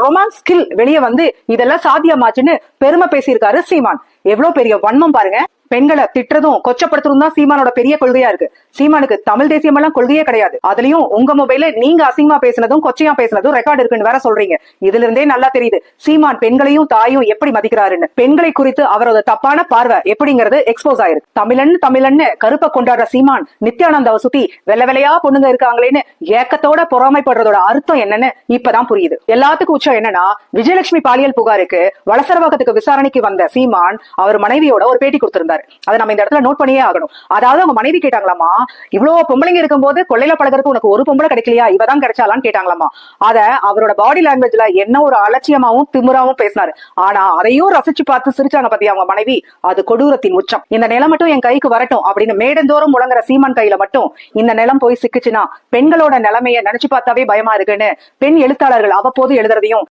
Romance skill வெளியே வந்து இதெல்லாம் சாத்தியமாச்சுன்னு பெருமை பேசியிருக்காரு சீமான். எவ்வளவு பெரிய வன்மம் பாருங்க. பெண்களை திட்டுறதும் கொச்சப்படுத்துறதும் தான் சீமானோட பெரிய கொள்கையா இருக்கு. சீமானுக்கு தமிழ் தேசியம் எல்லாம் கொள்கையே கிடையாது. அதுலயும் உங்க மொபைல நீங்க அசிங்கமா பேசினதும் கொச்சையா பேசினதும் ரெக்கார்டு இருக்குன்னு வேற சொல்றீங்க. இதுல இருந்தே நல்லா தெரியுது சீமான் பெண்களையும் தாயும் எப்படி மதிக்கிறாருன்னு. பெண்களை குறித்து அவரோட தப்பான பார்வை எப்படிங்கிறது எக்ஸ்போஸ் ஆயிருக்கு. தமிழன்னு கருப்பை கொண்டாடுற சீமான் நித்யானந்தாவை சுத்தி வெள்ளை வெள்ளையா பொண்ணுங்க இருக்காங்களேன்னு ஏக்கத்தோட பொறாமைப்படுறதோட அர்த்தம் என்னன்னு இப்பதான் புரியுது. எல்லாத்துக்கும் உச்சம் என்னன்னா, விஜயலட்சுமி பாலியல் புகாருக்கு வளசரவாக்கத்துக்கு விசாரணைக்கு வந்த சீமான் அவர் மனைவியோட ஒரு பேட்டி கொடுத்திருந்தாரு. அதை நம்ம இந்த இடத்துல நோட் பண்ணியே ஆகணும். அதாவது அவங்க மனைவி கேட்டாங்களாமா, இவ்வளவு பொம்பளைங்க இருக்கும் போது கொள்ளையில பழகிறதுக்கு உனக்கு ஒரு பொம்பளை கிடைக்கலையா, இவதான் கிடைச்சாலான்னு கேட்டாங்களாமா. அத அவரோட பாடி லாங்குவேஜ்ல என்ன ஒரு அலட்சியமாவும் திமிராவும் பேசினாரு. ஆனா அதையும் ரசிச்சு பார்த்து சிரிச்சாங்க பத்தி அவங்க மனைவி. அது கொடூரத்தின் உச்சம். இந்த நிலம் மட்டும் என் கைக்கு வரட்டும் அப்படின்னு மேடந்தோறும் முழங்குற சீமான் கையில மட்டும் இந்த நிலம் போய் சிக்குச்சுன்னா பெண்களோட நிலைமைய நினைச்சு பார்த்தாவே பயமா இருக்குன்னு பெண் எழுத்தாளர்கள் அவ்வப்போது எழுதுறதையும்